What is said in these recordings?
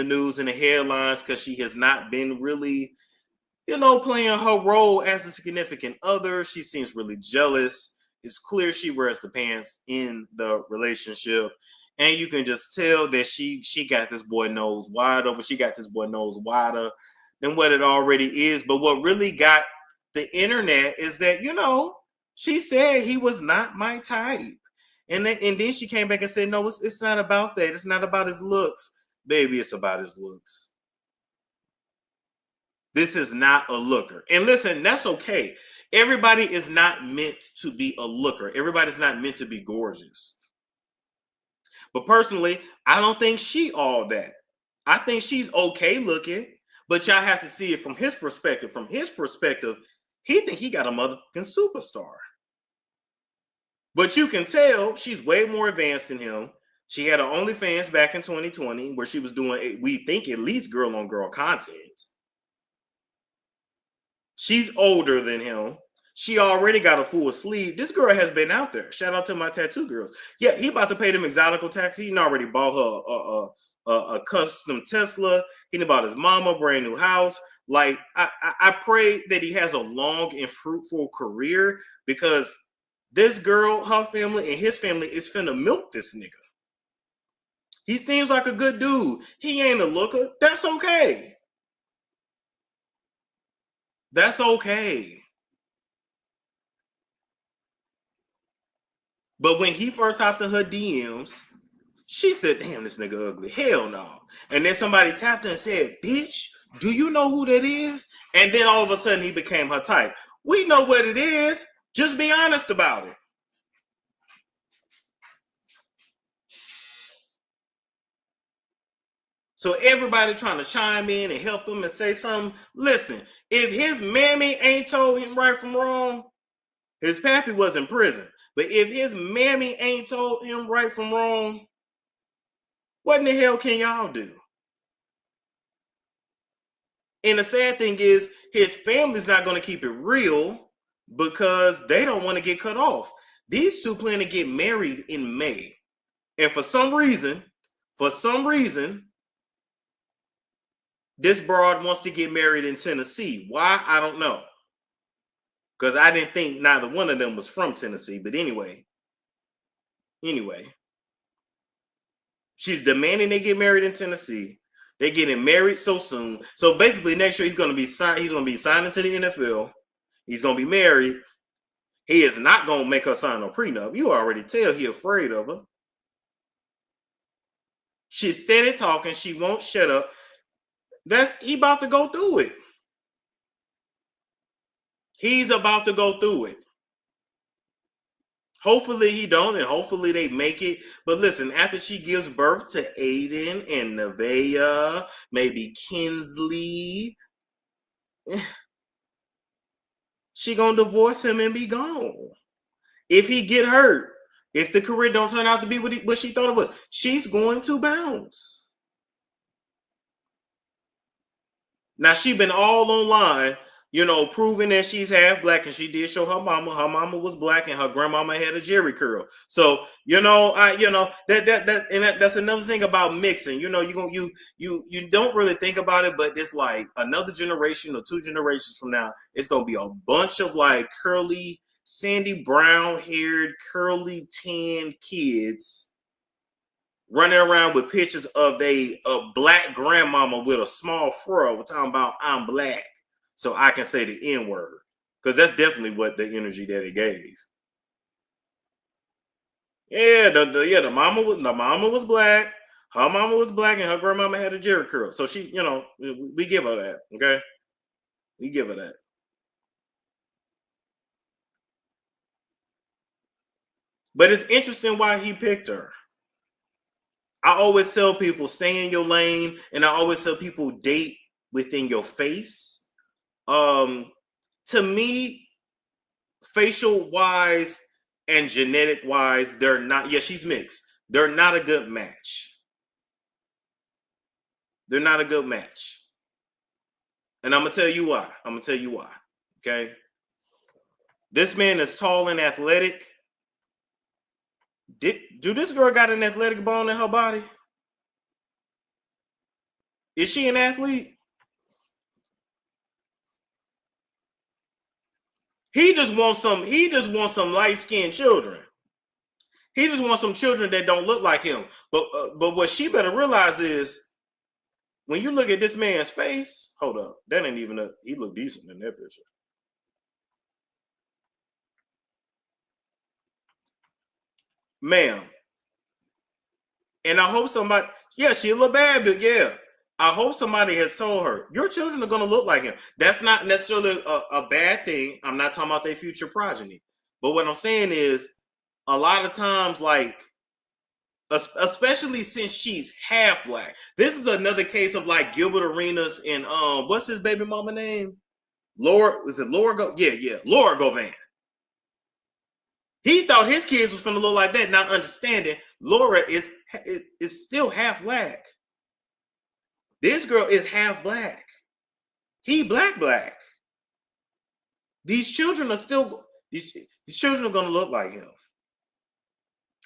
news and the headlines because she has not been really, playing her role as a significant other. She seems really jealous. It's clear she wears the pants in the relationship. And you can just tell that she got this boy nose wide open. She got this boy nose wider than what it already is. But what really got the internet is that, she said he was not my type. And then she came back and said, no, it's not about that. It's not about his looks. Baby, it's about his looks. This is not a looker. And listen, that's okay. Everybody is not meant to be a looker. Everybody's not meant to be gorgeous. But personally, I don't think she all that. I think she's okay looking, but y'all have to see it from his perspective. From his perspective, he think he got a motherfucking superstar. But you can tell she's way more advanced than him. She had her OnlyFans back in 2020 where she was doing, we think, at least girl-on-girl content. She's older than him. She already got a full sleeve. This girl has been out there. Shout out to my tattoo girls. Yeah, he about to pay them exotical tax. He already bought her a custom Tesla. He bought his mama a brand new house. Like, I pray that he has a long and fruitful career because this girl, her family, and his family is finna milk this nigga. He seems like a good dude. He ain't a looker. That's okay. That's okay. But when he first hopped in her DMs, she said, damn, this nigga ugly. Hell no. And then somebody tapped her and said, bitch, do you know who that is? And then all of a sudden he became her type. We know what it is. Just be honest about it. So everybody trying to chime in and help him and say something. Listen, if his mammy ain't told him right from wrong, his pappy was in prison. But if his mammy ain't told him right from wrong, what in the hell can y'all do? And the sad thing is, his family's not going to keep it real because they don't want to get cut off. These two plan to get married in May. And for some reason, this broad wants to get married in Tennessee. Why? I don't know. Because I didn't think neither one of them was from Tennessee. But anyway. She's demanding they get married in Tennessee. They're getting married so soon. So basically, next year he's going to be signing to the NFL. He's going to be married. He is not going to make her sign a prenup. You already tell he afraid of her. She's steady talking. She won't shut up. He about to go through it. He's about to go through it. Hopefully he don't, and hopefully they make it. But listen, after she gives birth to Aiden and Nevaeh, maybe Kinsley, she gonna divorce him and be gone. If he get hurt, if the career don't turn out to be what she thought it was, she's going to bounce. Now she been all online, proving that she's half black, and she did show her mama. Her mama was black, and her grandmama had a jerry curl. So that's another thing about mixing. You don't really think about it, but it's like another generation or two generations from now, it's gonna be a bunch of like curly, sandy brown haired, curly tan kids running around with pictures of a black grandmama with a small fro. We're talking about I'm black, so I can say the N-word. Because that's definitely what the energy that it gave. Yeah, the mama was black. Her mama was black, and her grandmama had a jerry curl. So she, we give her that, okay? We give her that. But it's interesting why he picked her. I always tell people, stay in your lane, and I always tell people, date within your face. To me, facial wise and genetic wise, they're not. Yeah, she's mixed. They're not a good match. They're not a good match. And I'm gonna tell you why. Okay. This man is tall and athletic. Do this girl got an athletic bone in her body? Is she an athlete? He just wants some light-skinned children. He just wants some children that don't look like him. But what she better realize is when you look at this man's face, hold up, that ain't even he look decent in that picture. Ma'am. And I hope somebody, yeah, she a little bad, but yeah. I hope somebody has told her, your children are going to look like him. That's not necessarily a bad thing. I'm not talking about their future progeny. But what I'm saying is, a lot of times, like, especially since she's half black. This is another case of like Gilbert Arenas and what's his baby mama name? Laura, is it Laura? Yeah, Laura Govan. He thought his kids was gonna look like that, not understanding Laura is still half black. This girl is half black. He black. These children are still these children are gonna look like him.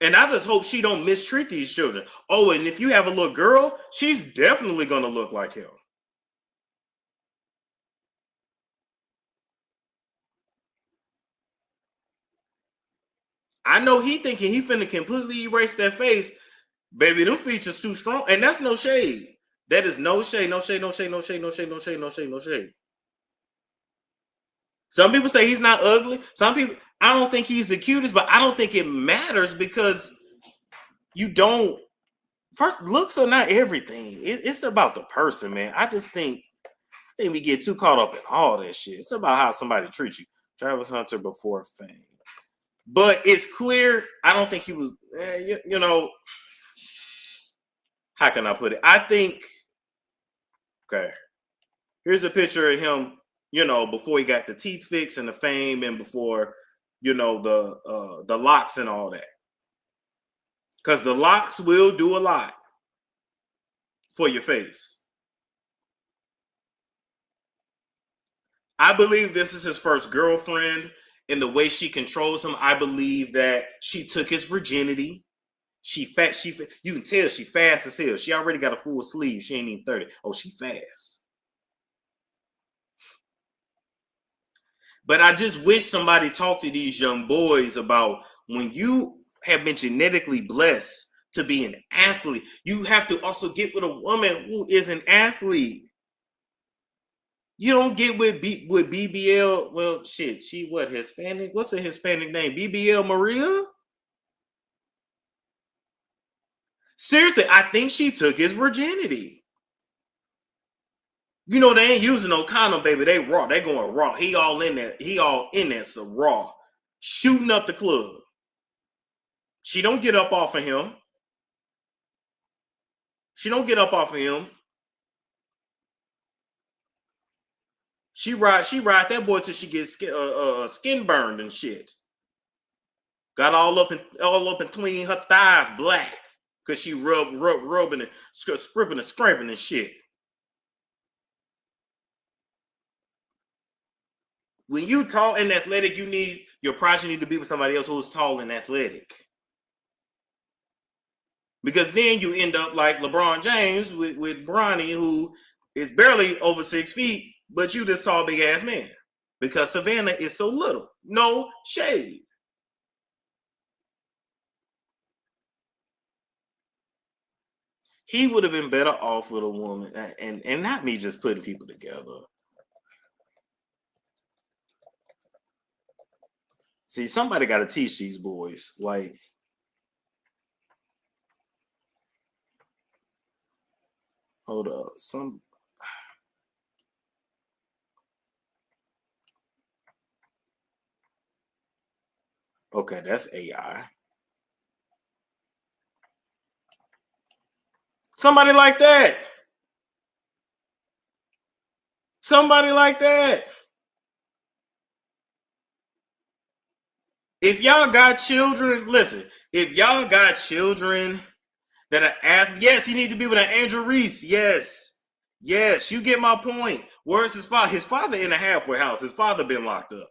And I just hope she don't mistreat these children. Oh, and if you have a little girl, she's definitely going to look like him. I know he thinking he finna completely erase that face. Baby, them features too strong. And that's no shade. That is no shade, no shade, no shade, no shade, no shade, no shade, no shade, no shade. Some people say he's not ugly. Some people, I don't think he's the cutest, but I don't think it matters because you don't. First, looks are not everything. It's about the person, man. I think we get too caught up in all that shit. It's about how somebody treats you. Travis Hunter before fame. But it's clear, I don't think he was, you know, how can I put it? I think, okay, here's a picture of him, you know, before he got the teeth fixed and the fame and before, you know, the locks and all that. Because the locks will do a lot for your face. I believe this is his first girlfriend. In the way she controls him, I believe that she took his virginity. You can tell she fast as hell. She already got a full sleeve. She ain't even 30. Oh, she fast. But I just wish somebody talked to these young boys about when you have been genetically blessed to be an athlete, you have to also get with a woman who is an athlete. You don't get with BBL. Well, shit, she what, Hispanic? What's a Hispanic name? BBL Maria? Seriously, I think she took his virginity. You know, they ain't using no condom, baby. They raw. They going raw. He all in there, so raw. Shooting up the club. She don't get up off of him. She don't get up off of him. She ride that boy till she gets skin burned and shit. Got all up in between her thighs black because she rubbing and scribbing and scraping and shit. When you tall and athletic, you need your progeny to be with somebody else who's tall and athletic. Because then you end up like LeBron James with Bronny, who is barely over 6 feet, but you this tall, big ass man. Because Savannah is so little. No shade. He would have been better off with a woman, and not me just putting people together. See, somebody got to teach these boys. Like, hold up. Okay, that's AI. Somebody like that. Somebody like that. If y'all got children, listen, if y'all got children that are yes, he needs to be with an Andrew Reese. Yes, you get my point. Where's his father? His father in a halfway house. His father been locked up,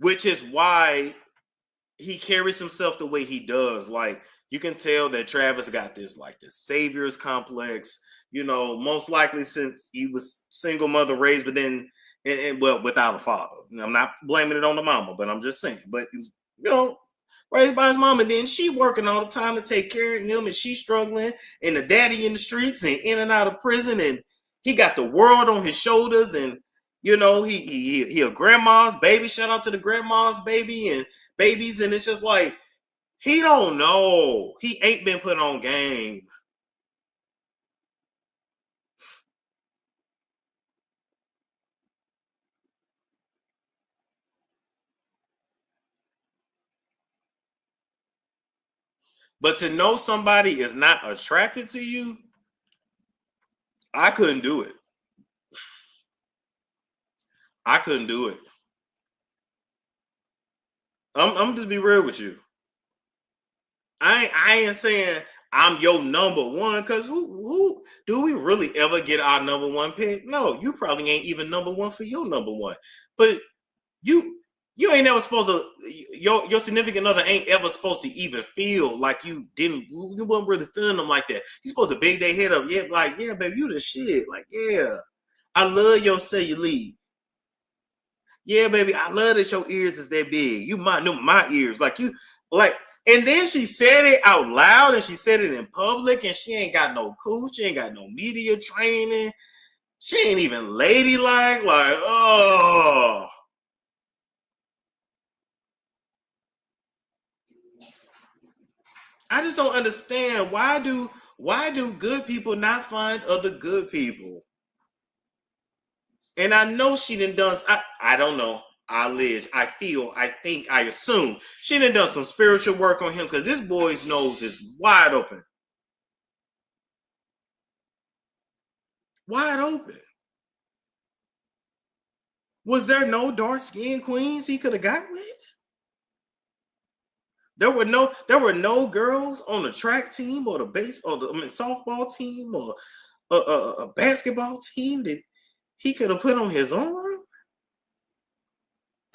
which is why he carries himself the way he does. Like You can tell that Travis got this like this savior's complex, most likely since he was single mother raised, but then well, without a father. I'm not blaming it on the mama, but I'm just saying. But he was, raised by his mom, and then she working all the time to take care of him, and she's struggling, and the daddy in the streets and in and out of prison, and he got the world on his shoulders, and he a grandma's baby. Shout out to the grandma's baby and babies, and it's just like he don't know. He ain't been put on game. But to know somebody is not attracted to you, I couldn't do it. I couldn't do it. I'm just be real with you. I ain't saying I'm your number one, because who do we really ever get our number one pick? No, you probably ain't even number one for your number one. But you ain't never supposed to, your significant other ain't ever supposed to even feel like you wasn't really feeling them like that. You supposed to big their head up, yeah, like, yeah, baby, you the shit. Like, yeah, I love your cellulite. Yeah, baby, I love that your ears is that big. You might know my ears. Like, you, like, and then she said it out loud, and she said it in public, and she ain't got no cooch, she ain't got no media training. She ain't even ladylike. Like, oh. I just don't understand. Why do good people not find other good people? And I know she done I don't know. I think, I assume she done some spiritual work on him, because this boy's nose is wide open. Wide open. Was there no dark-skinned queens he could have got with? There were no girls on the track team or the softball team or a basketball team that he could have put on his arm.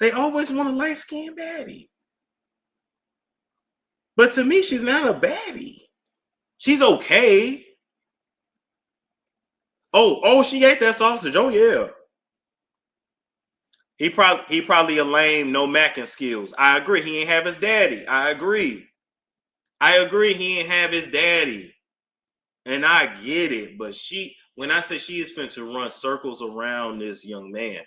They always want a light-skinned baddie. But to me, she's not a baddie. She's okay. Oh, she ate that sausage. Oh yeah. He probably a lame, no macking skills. I agree. He ain't have his daddy. I agree. He ain't have his daddy. And I get it. But when I say she is finna to run circles around this young man,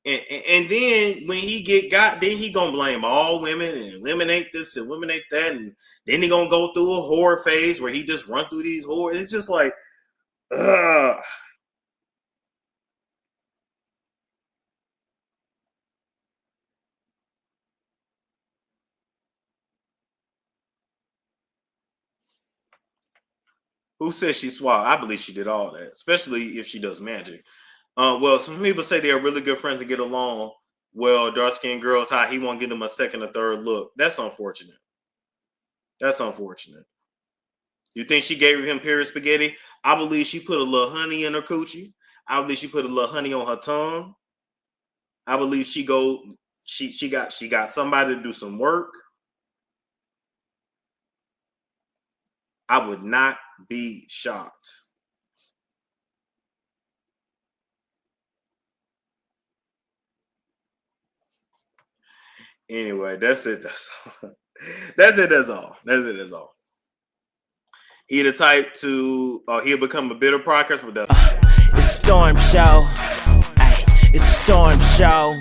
and then when he got, then he gonna blame all women and eliminate this and eliminate that, and then he gonna go through a whore phase where he just run through these whores. It's just like, ugh. Who says she swallowed? I believe she did all that, especially if she does magic. Well, some people say they are really good friends and get along. Well, dark skinned girls, how he won't give them a second or third look. That's unfortunate. That's unfortunate. You think she gave him period spaghetti? I believe she put a little honey in her coochie. I believe she put a little honey on her tongue. I believe she got somebody to do some work. I would not be shocked. Anyway, that's it. That's all. He the type to he'll become a bitter podcast, but that's it's a storm show. Ay, it's a storm show.